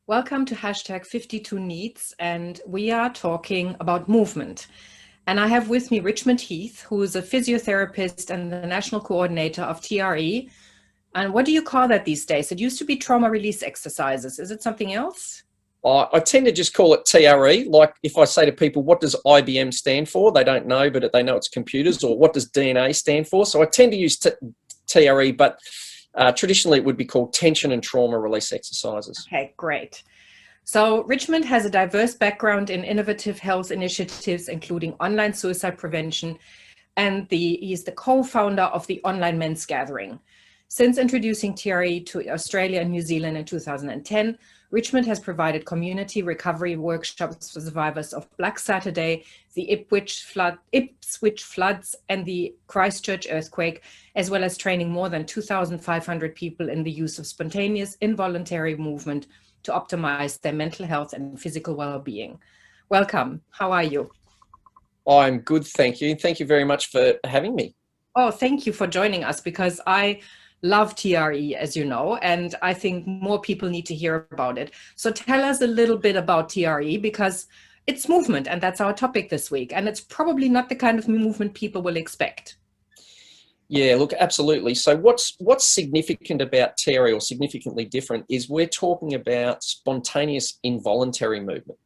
Welcome to #52Needs, and we are talking about movement. And I have with me Richmond Heath, who is a physiotherapist and the national coordinator of TRE. And what do you call that these days? It used to be trauma release exercises. Is it something else? I tend to just call it TRE. Like if I say to people, what does IBM stand for? They don't know, but they know it's computers. Or what does DNA stand for? So I tend to use TRE, but traditionally it would be called tension and trauma release exercises. Okay, great. So Richmond has a diverse background in innovative health initiatives, including online suicide prevention, and he's the co-founder of the Online Men's Gathering. Since introducing TRE to Australia and New Zealand in 2010, Richmond has provided community recovery workshops for survivors of Black Saturday, the Ipswich Floods, and the Christchurch Earthquake, as well as training more than 2,500 people in the use of spontaneous involuntary movement to optimize their mental health and physical well-being. Welcome. How are you? I'm good, thank you. Thank you very much for having me. Oh, thank you for joining us, because I love TRE, as you know, and I think more people need to hear about it. So tell us a little bit about TRE, because it's movement, and that's our topic this week. And it's probably not the kind of movement people will expect. Yeah, look, absolutely. So what's significant about TRE, or significantly different, is we're talking about spontaneous involuntary movement.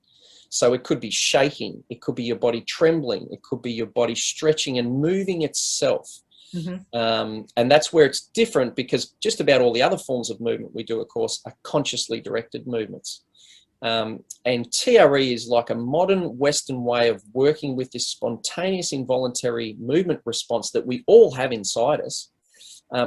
So it could be shaking, it could be your body trembling, it could be your body stretching and moving itself. Mm-hmm. And that's where it's different, because just about all the other forms of movement we do, of course, are consciously directed movements. And TRE is like a modern Western way of working with this spontaneous involuntary movement response that we all have inside us,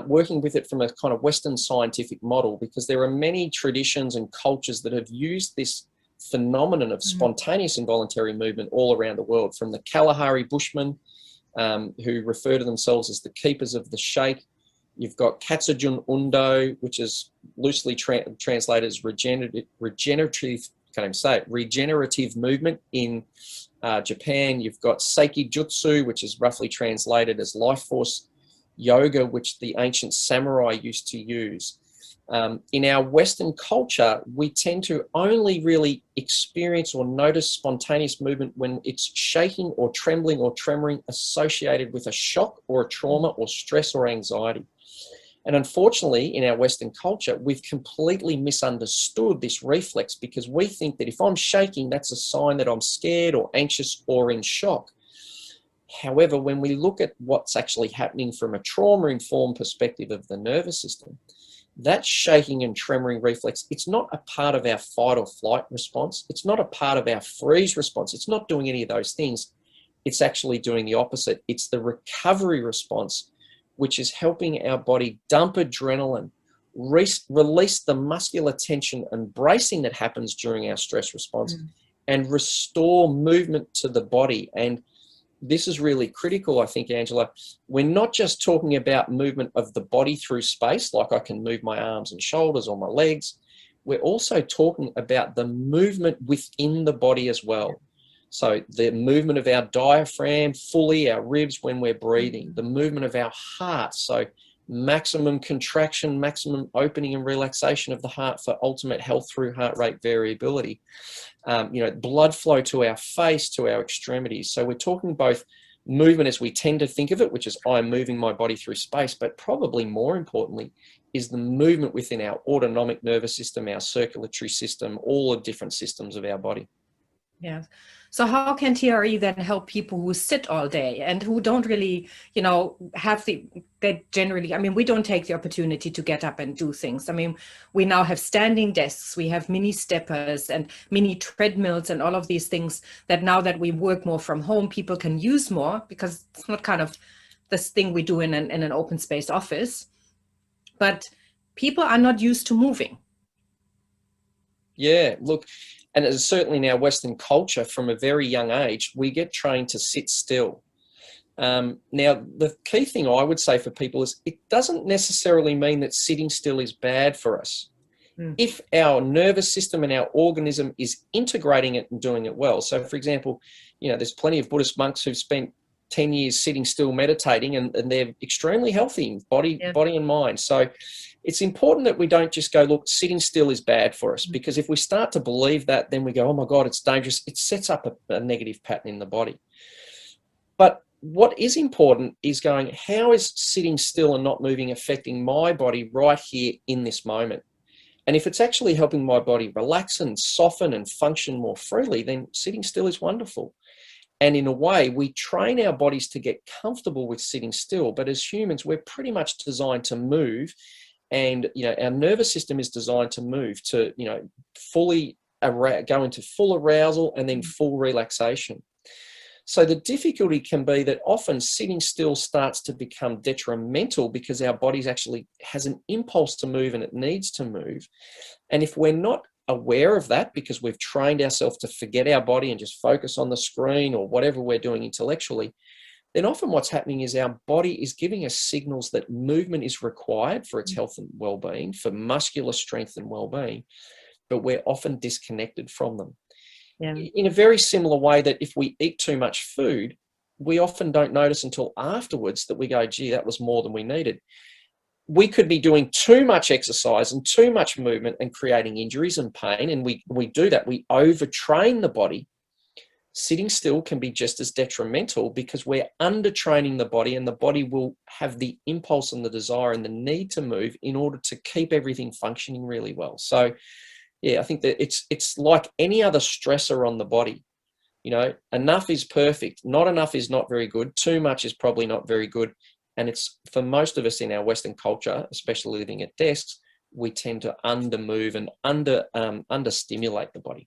working with it from a kind of Western scientific model, because there are many traditions and cultures that have used this phenomenon of spontaneous involuntary movement all around the world, from the Kalahari Bushmen, who refer to themselves as the keepers of the shake. You've got Katsujun Undo, which is loosely translated as regenerative movement in Japan. You've got Seiki Jutsu, which is roughly translated as life force yoga, which the ancient samurai used to use. In our Western culture, we tend to only really experience or notice spontaneous movement when it's shaking or trembling or tremoring associated with a shock or a trauma or stress or anxiety. And unfortunately, in our Western culture, we've completely misunderstood this reflex, because we think that if I'm shaking, that's a sign that I'm scared or anxious or in shock. However, when we look at what's actually happening from a trauma-informed perspective of the nervous system, that shaking and tremoring reflex, it's not a part of our fight or flight response. It's not a part of our freeze response. It's not doing any of those things. It's actually doing the opposite. It's the recovery response, which is helping our body dump adrenaline, release the muscular tension and bracing that happens during our stress response, and restore movement to the body. And this is really critical, I think, Angela. We're not just talking about movement of the body through space, like I can move my arms and shoulders or my legs. We're also talking about the movement within the body as well. So the movement of our diaphragm fully, our ribs when we're breathing, the movement of our heart. So maximum contraction, maximum opening and relaxation of the heart for ultimate health through heart rate variability. Blood flow to our face, to our extremities. So we're talking both movement as we tend to think of it, which is I'm moving my body through space, but probably more importantly is the movement within our autonomic nervous system, our circulatory system, all the different systems of our body. Yeah. So how can TRE then help people who sit all day and who don't really, we don't take the opportunity to get up and do things. I mean, we now have standing desks, we have mini steppers and mini treadmills and all of these things that now that we work more from home, people can use more, because it's not kind of this thing we do in an open space office, but people are not used to moving. Yeah, look, and it's certainly in our Western culture, from a very young age, we get trained to sit still. Now, the key thing I would say for people is it doesn't necessarily mean that sitting still is bad for us. If our nervous system and our organism is integrating it and doing it well. So, for example, there's plenty of Buddhist monks who've spent 10 years sitting still meditating, and they're extremely healthy, body and mind. So it's important that we don't just go, look, sitting still is bad for us, because if we start to believe that, then we go, oh my God, it's dangerous. It sets up a negative pattern in the body. But what is important is going, how is sitting still and not moving affecting my body right here in this moment? And if it's actually helping my body relax and soften and function more freely, then sitting still is wonderful. And in a way, we train our bodies to get comfortable with sitting still. But as humans, we're pretty much designed to move. And, our nervous system is designed to move, to, fully go into full arousal and then full relaxation. So the difficulty can be that often sitting still starts to become detrimental because our body actually has an impulse to move and it needs to move. And if we're not aware of that, because we've trained ourselves to forget our body and just focus on the screen or whatever we're doing intellectually, then often what's happening is our body is giving us signals that movement is required for its health and well-being, for muscular strength and well-being, but we're often disconnected from them. Yeah. In a very similar way that if we eat too much food, we often don't notice until afterwards that we go, gee, that was more than we needed. We could be doing too much exercise and too much movement and creating injuries and pain, and we do that. We overtrain the body. Sitting still can be just as detrimental because we're undertraining the body, and the body will have the impulse and the desire and the need to move in order to keep everything functioning really well. So yeah, I think that it's like any other stressor on the body. Enough is perfect. Not enough is not very good. Too much is probably not very good. And it's, for most of us in our Western culture, especially living at desks, we tend to undermove and understimulate the body.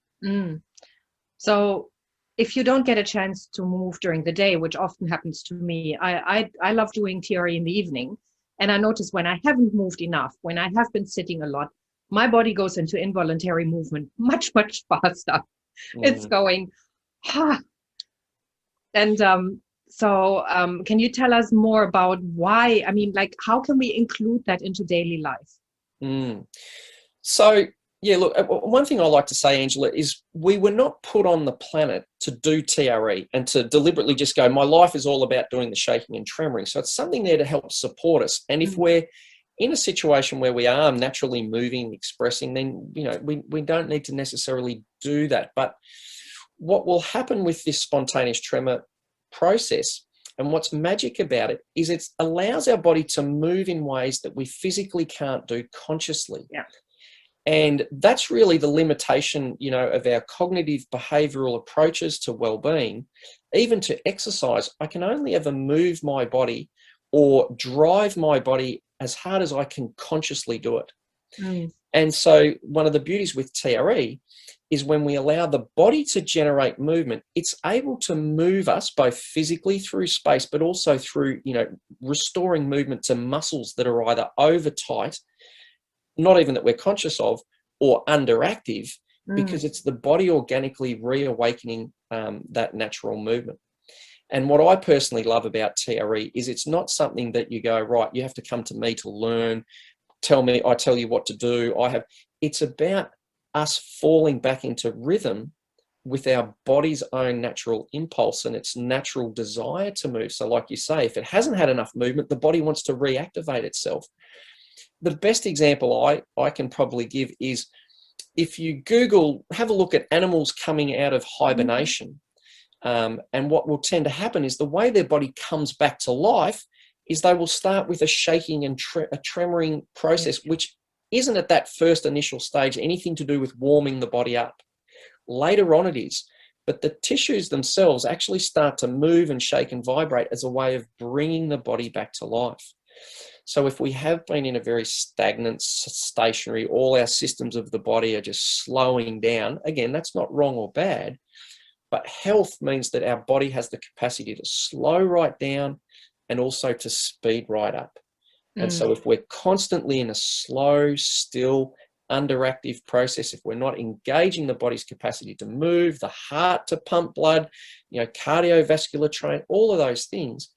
So if you don't get a chance to move during the day, which often happens to me, I love doing TRE in the evening. And I notice when I haven't moved enough, when I have been sitting a lot, my body goes into involuntary movement much, much faster. It's going, And can you tell us more about why? I mean, how can we include that into daily life? So, yeah, look, one thing I like to say, Angela, is we were not put on the planet to do TRE and to deliberately just go, my life is all about doing the shaking and tremoring. So it's something there to help support us. And if we're in a situation where we are naturally moving, expressing, then, we don't need to necessarily do that. But what will happen with this spontaneous tremor process, and what's magic about it, is it allows our body to move in ways that we physically can't do consciously. Yeah. And that's really the limitation, of our cognitive behavioral approaches to well-being. Even to exercise, I can only ever move my body or drive my body as hard as I can consciously do it. And so one of the beauties with TRE is when we allow the body to generate movement, it's able to move us both physically through space, but also through, restoring movement to muscles that are either over tight, not even that we're conscious of, or underactive, because it's the body organically reawakening that natural movement. And what I personally love about TRE is it's not something that you go, right, you have to come to me to learn, I tell you what to do. It's about us falling back into rhythm with our body's own natural impulse and its natural desire to move. So like you say, if it hasn't had enough movement, the body wants to reactivate itself. The best example I can probably give is if you have a look at animals coming out of hibernation. And what will tend to happen is the way their body comes back to life is they will start with a shaking and a tremoring process, which isn't at that first initial stage anything to do with warming the body up. Later on it is, but the tissues themselves actually start to move and shake and vibrate as a way of bringing the body back to life. So if we have been in a very stagnant, stationary, all our systems of the body are just slowing down, again, that's not wrong or bad, but health means that our body has the capacity to slow right down and also to speed right up. And so if we're constantly in a slow, still, underactive process, if we're not engaging the body's capacity to move, the heart to pump blood, cardiovascular train, all of those things,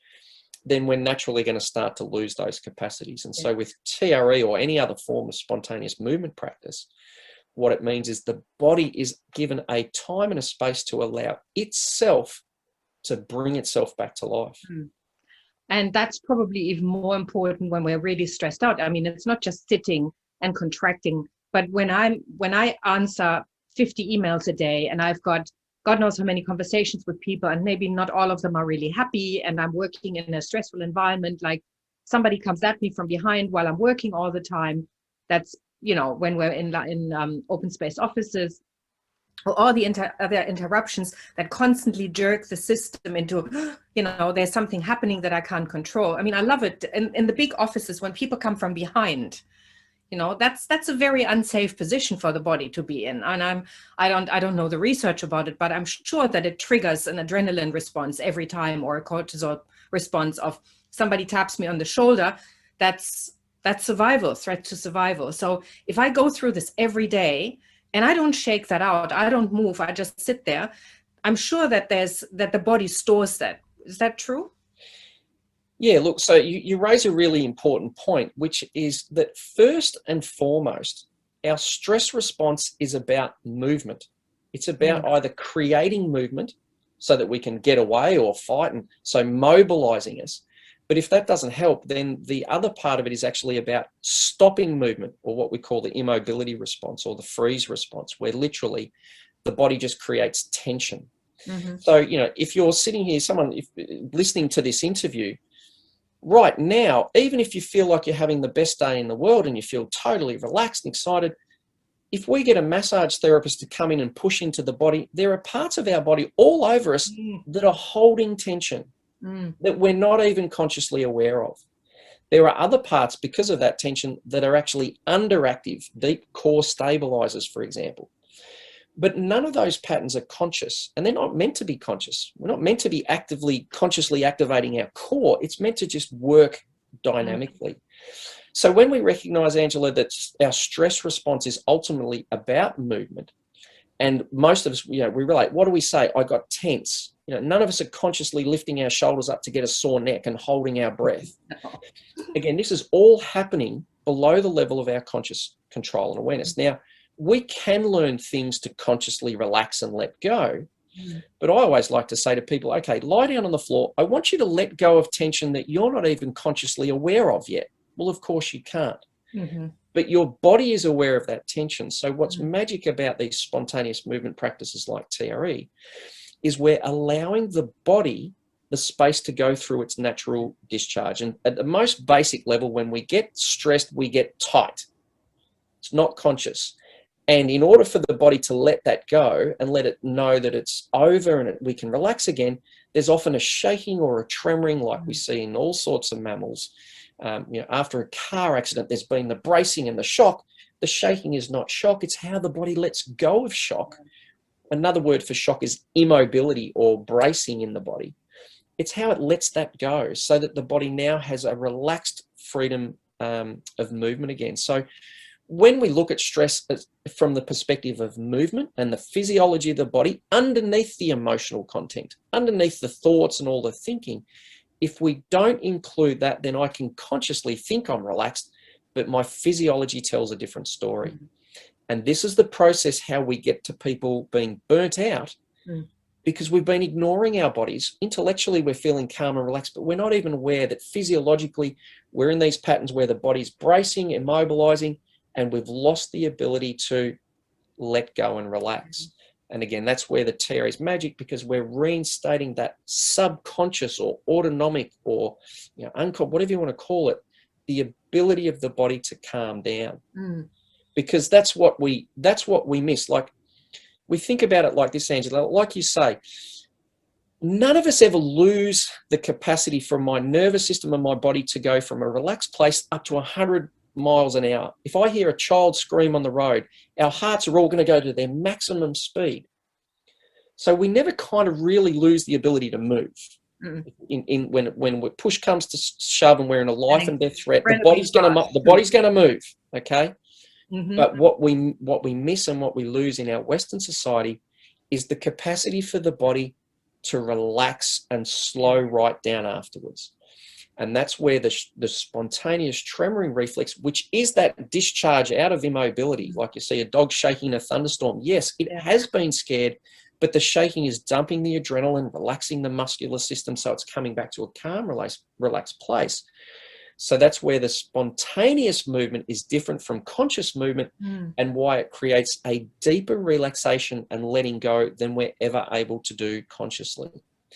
then we're naturally going to start to lose those capacities. And so with TRE or any other form of spontaneous movement practice, what it means is the body is given a time and a space to allow itself to bring itself back to life. And that's probably even more important when we're really stressed out. I mean, it's not just sitting and contracting, but when I answer 50 emails a day, and I've got God knows how many conversations with people, and maybe not all of them are really happy, and I'm working in a stressful environment, like somebody comes at me from behind while I'm working all the time. That's, you know, when we're in open space offices, or all the other interruptions that constantly jerk the system into, you know, there's something happening that I can't control. I mean, I love it in the big offices when people come from behind. You know, that's a very unsafe position for the body to be in. And I don't know the research about it, but I'm sure that it triggers an adrenaline response every time, or a cortisol response of somebody taps me on the shoulder. That's survival, threat to survival. So if I go through this every day and I don't shake that out, I don't move, I just sit there, I'm sure that the body stores that. Is that true? Yeah, look, so you raise a really important point, which is that first and foremost, our stress response is about movement. It's about either creating movement so that we can get away or fight, and so mobilizing us. But if that doesn't help, then the other part of it is actually about stopping movement, or what we call the immobility response or the freeze response, where literally the body just creates tension. So, you know, if you're sitting here, listening to this interview, right now, even if you feel like you're having the best day in the world and you feel totally relaxed and excited, if we get a massage therapist to come in and push into the body, there are parts of our body all over us that are holding tension that we're not even consciously aware of. There are other parts, because of that tension, that are actually underactive, deep core stabilizers, for example. But none of those patterns are conscious, and they're not meant to be conscious. We're not meant to be consciously activating our core. It's meant to just work dynamically. So when we recognize, Angela, that our stress response is ultimately about movement, and most of us, you know, we relate, what do we say? I got tense. You know, none of us are consciously lifting our shoulders up to get a sore neck and holding our breath. Again, this is all happening below the level of our conscious control and awareness. Now, we can learn things to consciously relax and let go. But I always like to say to people, okay, lie down on the floor. I want you to let go of tension that you're not even consciously aware of yet. Well, of course you can't. But your body is aware of that tension. So what's magic about these spontaneous movement practices like TRE is we're allowing the body the space to go through its natural discharge. And at the most basic level, when we get stressed, we get tight. It's not conscious. And in order for the body to let that go and let it know that it's over and we can relax again, there's often a shaking or a tremoring, like we see in all sorts of mammals. You know, after a car accident, there's been the bracing and the shock. The shaking is not shock. It's how the body lets go of shock. Another word for shock is immobility or bracing in the body. It's how it lets that go so that the body now has a relaxed freedom of movement again. So when we look at stress from the perspective of movement and the physiology of the body, underneath the emotional content, underneath the thoughts and all the thinking, if we don't include that, then I can consciously think I'm relaxed, but my physiology tells a different story. And this is the process how we get to people being burnt out because we've been ignoring our bodies. Intellectually, we're feeling calm and relaxed, but we're not even aware that physiologically we're in these patterns where the body's bracing, immobilizing, and we've lost the ability to let go and relax. And again, that's where the TRE is magic, because we're reinstating that subconscious or autonomic or, you know, unconscious, whatever you want to call it, the ability of the body to calm down. Because that's what we miss. Like, we think about it like this, Angela, like you say, none of us ever lose the capacity for my nervous system and my body to go from a relaxed place up to 100 miles an hour. If I hear a child scream on the road, our hearts are all going to go to their maximum speed. So we never kind of really lose the ability to move. When push comes to shove and we're in a life and death threat, the body's going to move. Okay. But what we miss and what we lose in our Western society is the capacity for the body to relax and slow right down afterwards. And that's where the spontaneous tremoring reflex, which is that discharge out of immobility, like you see a dog shaking in a thunderstorm. Yes, it has been scared, but the shaking is dumping the adrenaline, relaxing the muscular system, so it's coming back to a calm, relaxed place. So that's where the spontaneous movement is different from conscious movement, and why it creates a deeper relaxation and letting go than we're ever able to do consciously.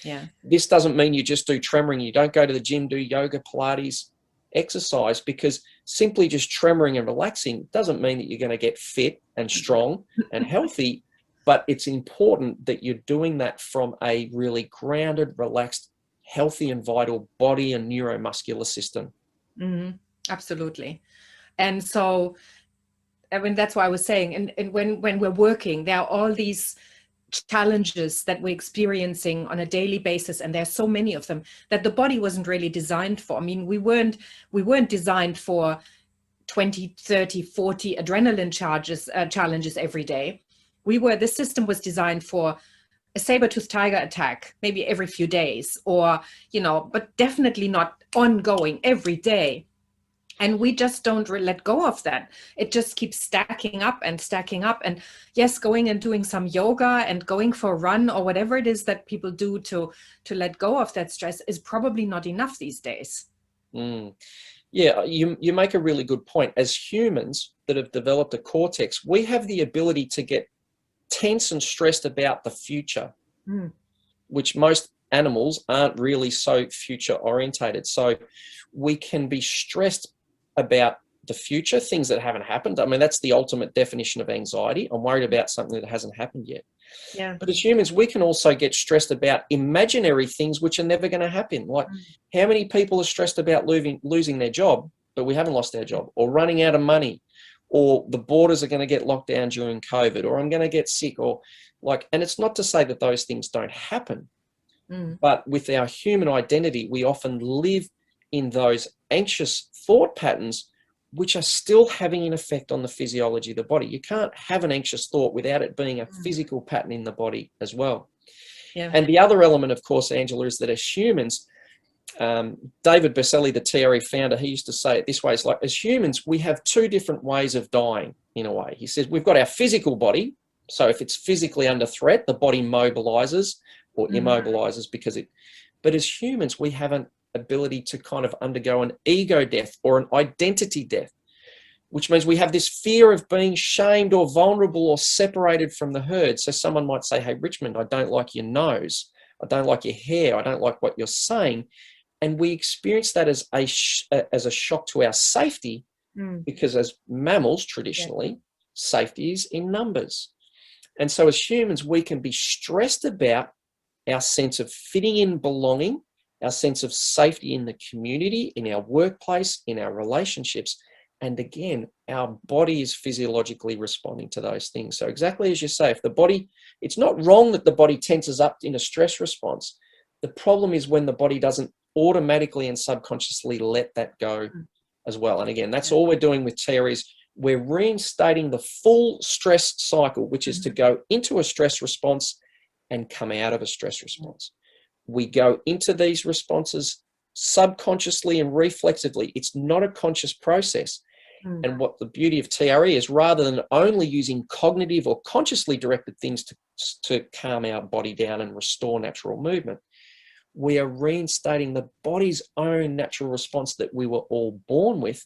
Yeah. This doesn't mean you just do tremoring, you don't go to the gym, do yoga, Pilates, exercise, because simply just tremoring and relaxing doesn't mean that you're going to get fit and strong and healthy, but it's important that you're doing that from a really grounded, relaxed, healthy and vital body and neuromuscular system. Absolutely. And so, I mean, that's why I was saying, and when we're working, there are all these challenges that we're experiencing on a daily basis, and there's so many of them that the body wasn't really designed for. I mean, we weren't designed for 20, 30, 40 adrenaline challenges every day. The system was designed for a saber-toothed tiger attack maybe every few days, or, but definitely not ongoing every day. And we just don't let go of that. It just keeps stacking up and stacking up. And yes, going and doing some yoga and going for a run or whatever it is that people do to let go of that stress is probably not enough these days. Yeah, you make a really good point. As humans that have developed a cortex, we have the ability to get tense and stressed about the future, which most animals aren't really so future orientated. So we can be stressed about the future, things that haven't happened. I mean, that's the ultimate definition of anxiety. I'm worried about something that hasn't happened yet. Yeah. But as humans, we can also get stressed about imaginary things which are never going to happen. Like, how many people are stressed about losing their job, but we haven't lost our job, or running out of money, or the borders are going to get locked down during COVID, or I'm going to get sick, or and it's not to say that those things don't happen, but with our human identity, we often live in those anxious thought patterns, which are still having an effect on the physiology of the body. You can't have an anxious thought without it being a physical pattern in the body as well. Yeah. And the other element, of course, Angela, is that as humans, David Berceli, the TRE founder, he used to say it this way. It's like, as humans, we have two different ways of dying, in a way. He says we've got our physical body. So if it's physically under threat, the body mobilizes or immobilizes but as humans, we have an ability to kind of undergo an ego death or an identity death, which means we have this fear of being shamed or vulnerable or separated from the herd. So someone might say, hey, Richmond, I don't like your nose. I don't like your hair. I don't like what you're saying. And we experience that as a shock to our safety, because as mammals, traditionally, safety is in numbers. And so as humans, we can be stressed about our sense of fitting in, belonging, our sense of safety in the community, in our workplace, in our relationships. And again, our body is physiologically responding to those things. So exactly as you say, if the body, it's not wrong that the body tenses up in a stress response. The problem is when the body doesn't automatically and subconsciously let that go as well. And again, that's all we're doing with TRE is we're reinstating the full stress cycle, which is to go into a stress response and come out of a stress response. We go into these responses subconsciously and reflexively. It's not a conscious process. And what the beauty of TRE is, rather than only using cognitive or consciously directed things to calm our body down and restore natural movement, we are reinstating the body's own natural response that we were all born with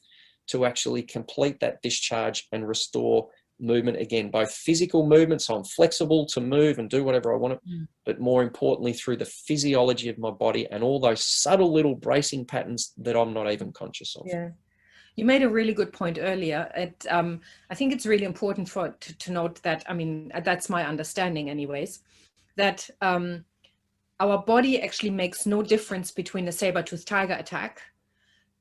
to actually complete that discharge and restore movement again, both physical movement, so I'm flexible to move and do whatever I want to, but more importantly through the physiology of my body and all those subtle little bracing patterns that I'm not even conscious of. Yeah. You made a really good point earlier. I think it's really important to note that, I mean, that's my understanding anyways, that our body actually makes no difference between a saber-toothed tiger attack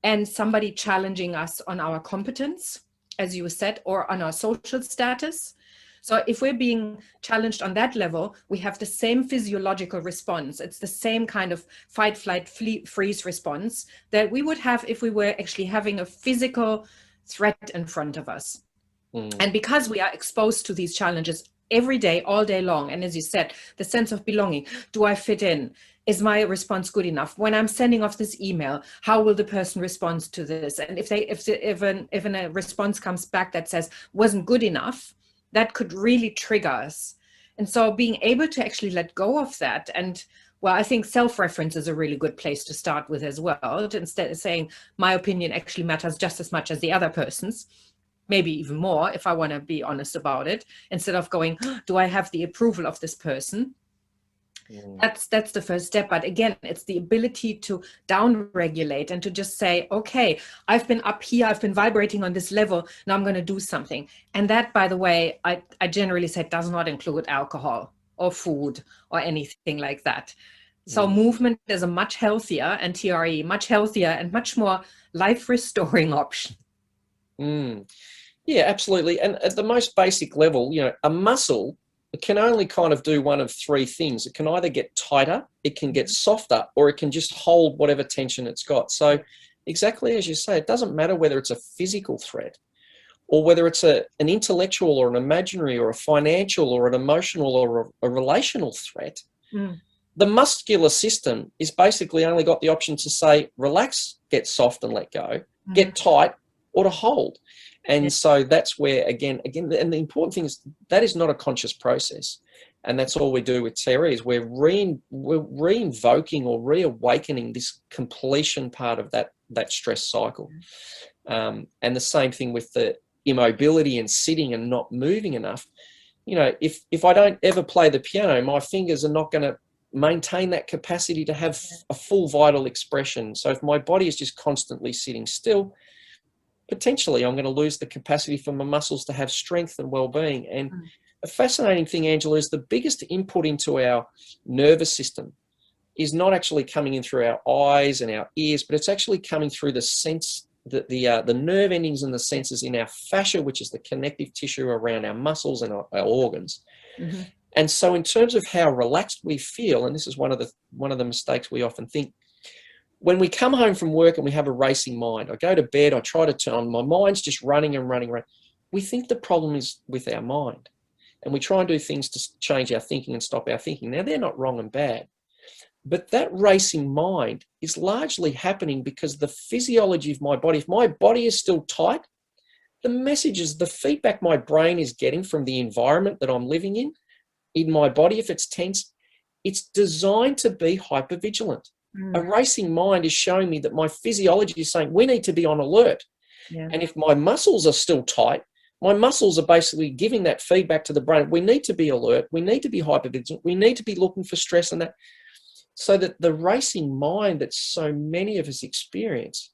and somebody challenging us on our competence, as you said, or on our social status. So if we're being challenged on that level, we have the same physiological response. It's the same kind of fight, flight, freeze response that we would have if we were actually having a physical threat in front of us. And because we are exposed to these challenges every day, all day long, and as you said, the sense of belonging, do I fit in? Is my response good enough? When I'm sending off this email, how will the person respond to this? And if a response comes back that says wasn't good enough, that could really trigger us. And so being able to actually let go of that, and well, I think self-reference is a really good place to start with as well. Instead of saying my opinion actually matters just as much as the other person's, maybe even more, if I want to be honest about it, instead of going, do I have the approval of this person? That's the first step. But again, it's the ability to down regulate and to just say, okay, I've been up here, I've been vibrating on this level, now I'm going to do something. And that, by the way, I generally say does not include alcohol or food or anything like that. So movement is a much healthier, and TRE much healthier and much more life restoring option. Yeah, absolutely. And at the most basic level, you know, a muscle, it can only kind of do one of three things. It can either get tighter, it can get softer, or it can just hold whatever tension it's got. So exactly as you say, it doesn't matter whether it's a physical threat or whether it's an intellectual or an imaginary or a financial or an emotional or a relational threat. The muscular system is basically only got the option to say, relax, get soft and let go, get tight, or to hold. And so that's where, again, and the important thing is that is not a conscious process. And that's all we do with TRE is we're re-invoking or reawakening this completion part of that stress cycle. And the same thing with the immobility and sitting and not moving enough. You know, if I don't ever play the piano, my fingers are not going to maintain that capacity to have a full vital expression. So if my body is just constantly sitting still, potentially I'm going to lose the capacity for my muscles to have strength and well-being. And a fascinating thing, Angela, is the biggest input into our nervous system is not actually coming in through our eyes and our ears, but it's actually coming through the sense, the nerve endings and the senses in our fascia, which is the connective tissue around our muscles and our organs. And so in terms of how relaxed we feel, and this is one of the mistakes we often think, when we come home from work and we have a racing mind, I go to bed, I try to turn on, my mind's just running and running around. We think the problem is with our mind. And we try and do things to change our thinking and stop our thinking. Now, they're not wrong and bad. But that racing mind is largely happening because the physiology of my body, if my body is still tight, the messages, the feedback my brain is getting from the environment that I'm living in my body, if it's tense, it's designed to be hypervigilant. A racing mind is showing me that my physiology is saying we need to be on alert. And if my muscles are still tight, my muscles are basically giving that feedback to the brain. We need to be alert. We need to be hypervigilant. We need to be looking for stress and that. So that the racing mind that so many of us experience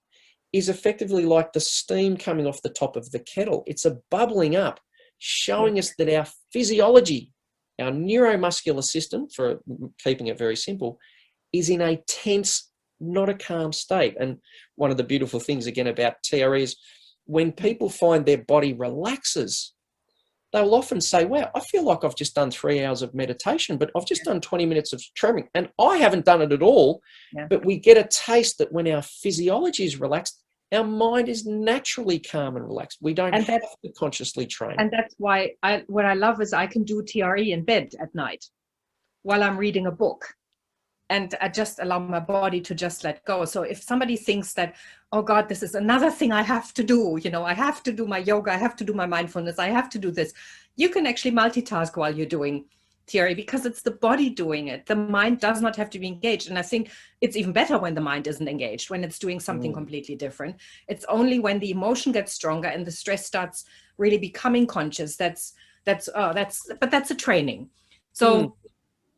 is effectively like the steam coming off the top of the kettle. It's a bubbling up, showing us that our physiology, our neuromuscular system, for keeping it very simple, is in a tense, not a calm state. And one of the beautiful things, again, about TRE is when people find their body relaxes, they'll often say, wow, I feel like I've just done 3 hours of meditation, but I've just done 20 minutes of tremoring, and I haven't done it at all. But we get a taste that when our physiology is relaxed, our mind is naturally calm and relaxed. We don't have to consciously train. And that's why what I love is I can do TRE in bed at night while I'm reading a book. And I just allow my body to just let go. So if somebody thinks that, oh God, this is another thing I have to do, you know, I have to do my yoga, I have to do my mindfulness, I have to do this. You can actually multitask while you're doing TRE because it's the body doing it. The mind does not have to be engaged. And I think it's even better when the mind isn't engaged, when it's doing something completely different. It's only when the emotion gets stronger and the stress starts really becoming conscious. That's a training. So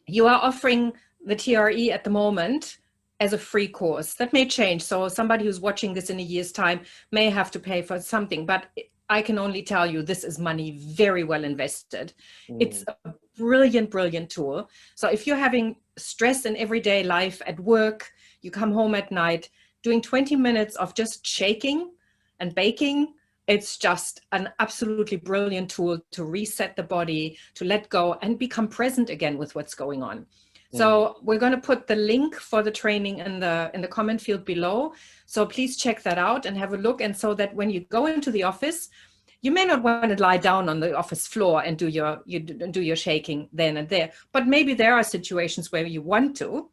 you are offering the TRE at the moment as a free course. That may change. So somebody who's watching this in a year's time may have to pay for something, but I can only tell you this is money very well invested. It's a brilliant, brilliant tool. So if you're having stress in everyday life at work, you come home at night, doing 20 minutes of just shaking and baking, it's just an absolutely brilliant tool to reset the body, to let go and become present again with what's going on. So we're going to put the link for the training in the comment field below. So please check that out and have a look. And so that when you go into the office, you may not want to lie down on the office floor and do your shaking then and there. But maybe there are situations where you want to.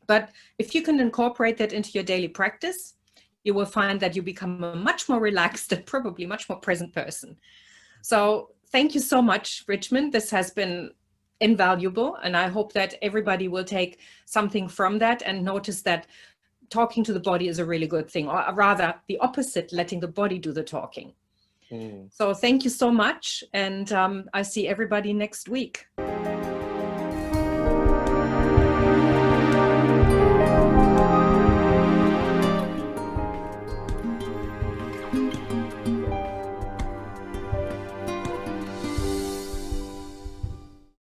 But if you can incorporate that into your daily practice, you will find that you become a much more relaxed and probably much more present person. So thank you so much, Richmond. This has been invaluable. And I hope that everybody will take something from that and notice that talking to the body is a really good thing, or rather the opposite, letting the body do the talking. So thank you so much. And I see everybody next week.